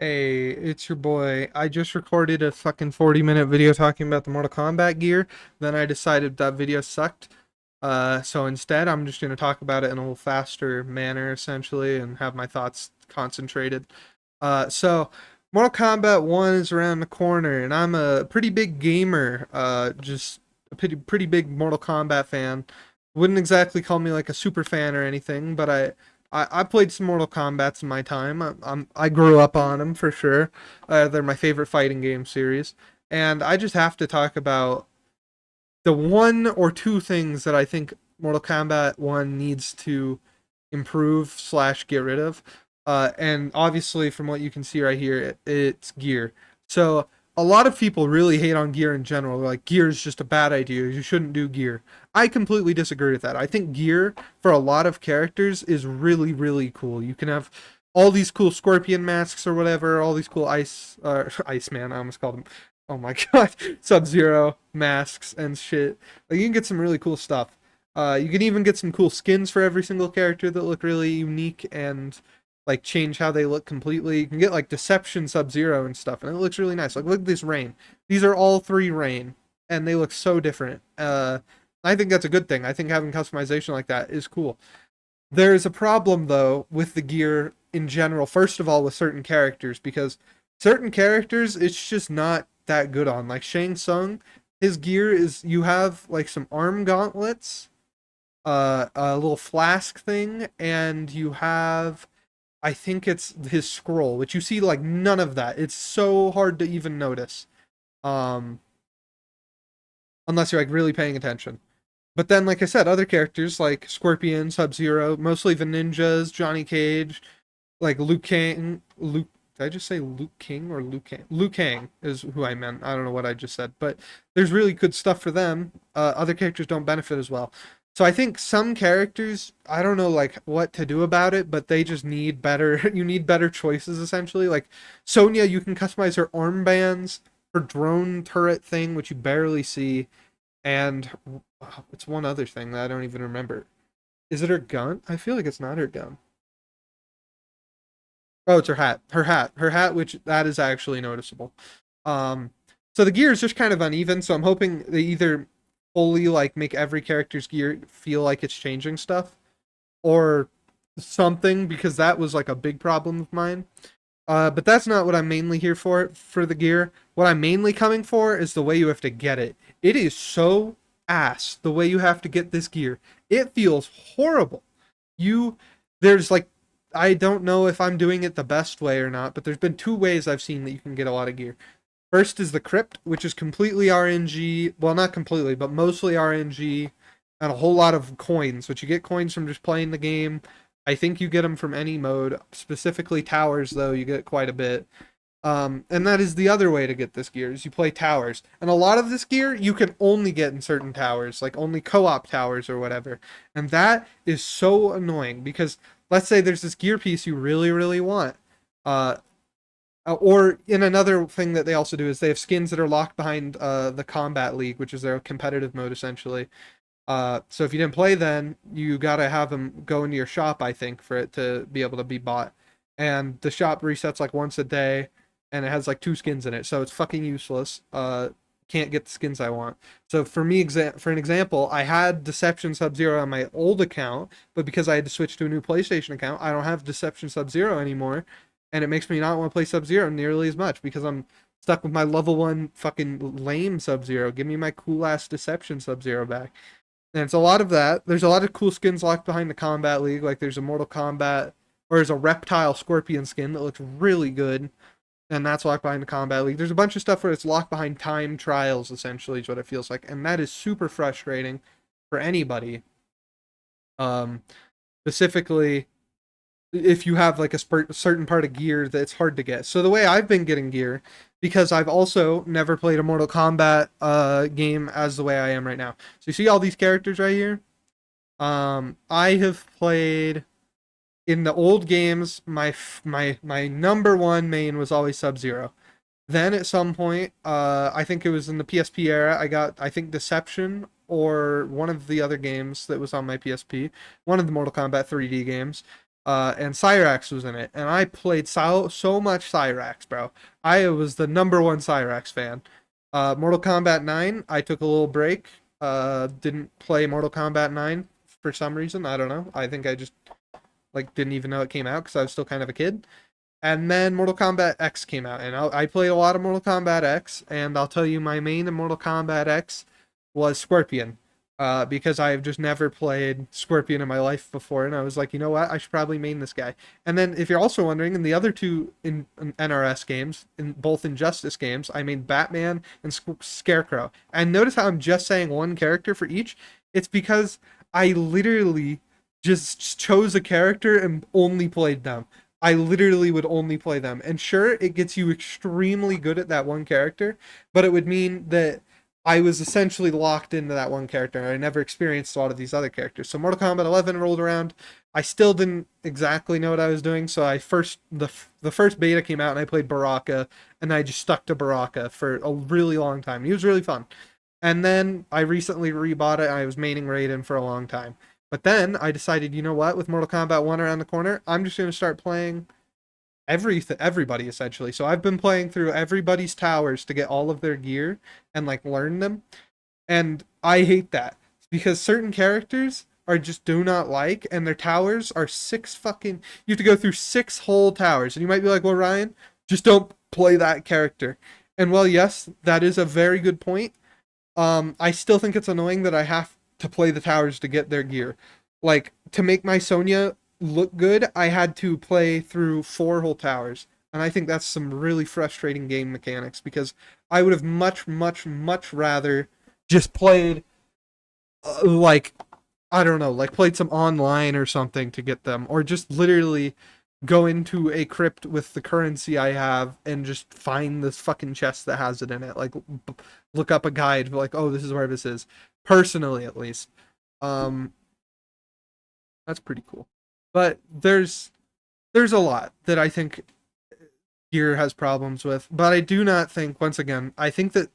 Hey, it's your boy. I just recorded a fucking 40-minute video talking about the Mortal Kombat gear. Then I decided that video sucked. So instead, I'm just going to talk about it in a little faster manner, essentially, and have my thoughts concentrated. So Mortal Kombat 1 is around the corner, and I'm a pretty big gamer, just a pretty big Mortal Kombat fan. Wouldn't exactly call me like a super fan or anything, but I played some Mortal Kombats in my time. I grew up on them for sure. They're my favorite fighting game series, and I just have to talk about the one or two things that I think Mortal Kombat 1 needs to improve slash get rid of. And obviously, from what you can see right here, it's gear. So a lot of people really hate on gear in general. They're like, gear is just a bad idea. You shouldn't do gear. I completely disagree with that. I think gear for a lot of characters is really, really cool. You can have all these cool scorpion masks or whatever, all these cool Iceman, I almost called him. Oh my god, Sub-Zero masks and shit. Like, you can get some really cool stuff. You can even get some cool skins for every single character that look really unique and like change how they look completely. You can get like Deception Sub-Zero and stuff, and it looks really nice. Like, look at this Rain. These are all three Rain, and they look so different. I think that's a good thing. I think having customization like that is cool. There's a problem though with the gear in general. First of all, with certain characters, because certain characters it's just not that good on. Like Shang Tsung, his gear is you have like some arm gauntlets, a little flask thing, and you have I think it's his scroll, which you see like none of that. It's so hard to even notice. Um, unless you're like really paying attention. But then, like I said, other characters like Scorpion, Sub Zero, mostly the ninjas, Johnny Cage, like Luke Kang. Did I just say Luke King or Luke Kang? Luke Kang is who I meant. I don't know what I just said, but there's really good stuff for them. Other characters don't benefit as well. So I think some characters, I don't know like what to do about it, but they just need better. You need better choices essentially. Like Sonya, you can customize her armbands, her drone turret thing, which you barely see, and it's one other thing that I don't even remember. Is it her gun? I feel like it's not her gun. Oh, it's her hat. Her hat, which that is actually noticeable. Um, so the gear is just kind of uneven. So I'm hoping they either fully like make every character's gear feel like it's changing stuff, or something, because that was like a big problem of mine. But that's not what I'm mainly here for the gear. What I'm mainly coming for is the way you have to get it. It is so ass the way you have to get this gear. It feels horrible. You there's like I don't know if I'm doing it the best way or not, but there's been two ways I've seen that you can get a lot of gear. First is the crypt, which is completely RNG. Well, not completely, but mostly RNG, and a whole lot of coins, which you get coins from just playing the game. I think you get them from any mode. Specifically towers, though, you get quite a bit. And that is the other way to get this gear, is you play towers. And a lot of this gear you can only get in certain towers, like only co-op towers or whatever. And that is so annoying because let's say there's this gear piece you really, really want. Uh, or in another thing that they also do is they have skins that are locked behind the Combat League, which is their competitive mode essentially. So if you didn't play then, you gotta have them go into your shop, I think, for it to be able to be bought. And the shop resets like once a day, and it has like two skins in it, so it's fucking useless. Can't get the skins I want. So for me, for an example, I had Deception Sub Zero on my old account, but because I had to switch to a new PlayStation account, I don't have Deception Sub Zero anymore, and it makes me not want to play Sub Zero nearly as much because I'm stuck with my level one fucking lame Sub Zero. Give me my cool ass Deception Sub Zero back. And it's a lot of that. There's a lot of cool skins locked behind the Combat League. Like there's a Mortal Kombat, or there's a Reptile Scorpion skin that looks really good, and that's locked behind the Combat League. There's a bunch of stuff where it's locked behind time trials, essentially, is what it feels like, and that is super frustrating for anybody. Um, Specifically, if you have like a certain part of gear that's hard to get. So the way I've been getting gear, because I've also never played a Mortal Kombat game as the way I am right now. So you see all these characters right here? I have played in the old games. My number one main was always Sub Zero. Then at some point, I think it was in the PSP era, I got I think Deception or one of the other games that was on my PSP, one of the Mortal Kombat 3D games. and Cyrax was in it, and I played so much Cyrax, bro. I was the number one Cyrax fan. Mortal Kombat 9, I took a little break. Didn't play Mortal Kombat 9 for some reason. I don't know. I think I just like didn't even know it came out because I was still kind of a kid. And then Mortal Kombat X came out, and I played a lot of Mortal Kombat X, and I'll tell you my main in Mortal Kombat X was Scorpion. Because I've just never played Scorpion in my life before, and I was like, you know what, I should probably main this guy. And then, if you're also wondering, in the other two in NRS games, in both Injustice games, I made Batman and Scarecrow. And notice how I'm just saying one character for each? It's because I literally just chose a character and only played them. I literally would only play them. And sure, it gets you extremely good at that one character, but it would mean that I was essentially locked into that one character, and I never experienced a lot of these other characters. So Mortal Kombat 11 rolled around. I still didn't exactly know what I was doing, so the first beta came out, and I played Baraka, and I just stuck to Baraka for a really long time. He was really fun. And then I recently rebought it, and I was maining Raiden for a long time. But then I decided, you know what, with Mortal Kombat 1 around the corner, I'm just going to start playing everybody essentially. So I've been playing through everybody's towers to get all of their gear and like learn them. And I hate that because certain characters are just do not like, and their towers are six fucking, you have to go through six whole towers. And you might be like, well, Ryan, just don't play that character. And well, yes, that is a very good point. I still think it's annoying that I have to play the towers to get their gear. Like, to make my Sonya look good, I had to play through four whole towers. And I think that's some really frustrating game mechanics because I would have much, much, much rather just played, like, I don't know, like played some online or something to get them, or just literally go into a crypt with the currency I have and just find this fucking chest that has it in it. Like, look up a guide, like, oh, this is where this is. Personally, at least. Um, that's pretty cool. But there's a lot that I think Gear has problems with, but I do not think, once again, I think that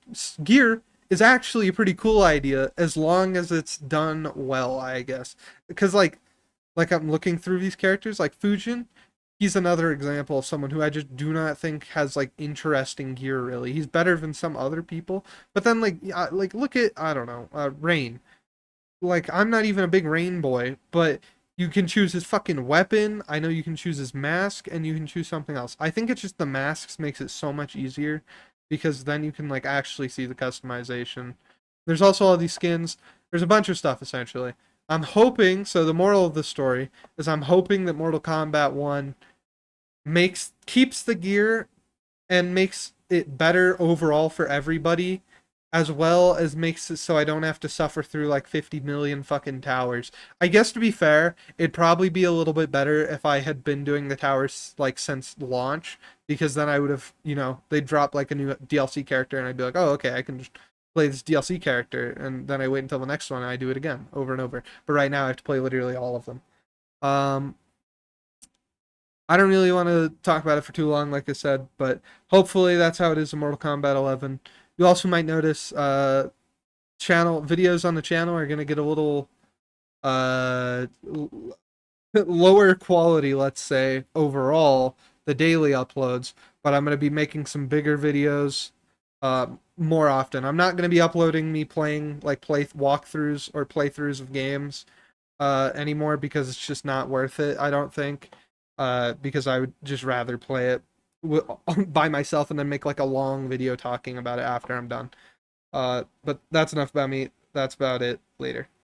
Gear is actually a pretty cool idea as long as it's done well, I guess. Because like I'm looking through these characters, like Fujin, he's another example of someone who I just do not think has like interesting gear really. He's better than some other people, but then like look at, I don't know, Rain. Like, I'm not even a big Rain boy, but you can choose his fucking weapon. I know you can choose his mask, and you can choose something else. I think it's just the masks makes it so much easier because then you can like actually see the customization. There's also all these skins. There's a bunch of stuff essentially. I'm hoping, so the moral of the story is I'm hoping that Mortal Kombat 1 keeps the gear and makes it better overall for everybody, as well as makes it so I don't have to suffer through like 50 million fucking towers. I guess to be fair, it'd probably be a little bit better if I had been doing the towers like since launch, because then I would have, they'd drop like a new DLC character and I'd be like, oh, okay, I can just play this DLC character, and then I wait until the next one and I do it again over and over. But right now I have to play literally all of them. Um, I don't really want to talk about it for too long, like I said, but hopefully that's how it is in Mortal Kombat 11. You also might notice channel videos on the channel are going to get a little lower quality, let's say, overall, the daily uploads, but I'm going to be making some bigger videos more often. I'm not going to be uploading me playing like play walkthroughs or playthroughs of games anymore because it's just not worth it, I don't think. Because I would just rather play it by myself and then make like a long video talking about it after I'm done. But that's enough about me. That's about it. Later.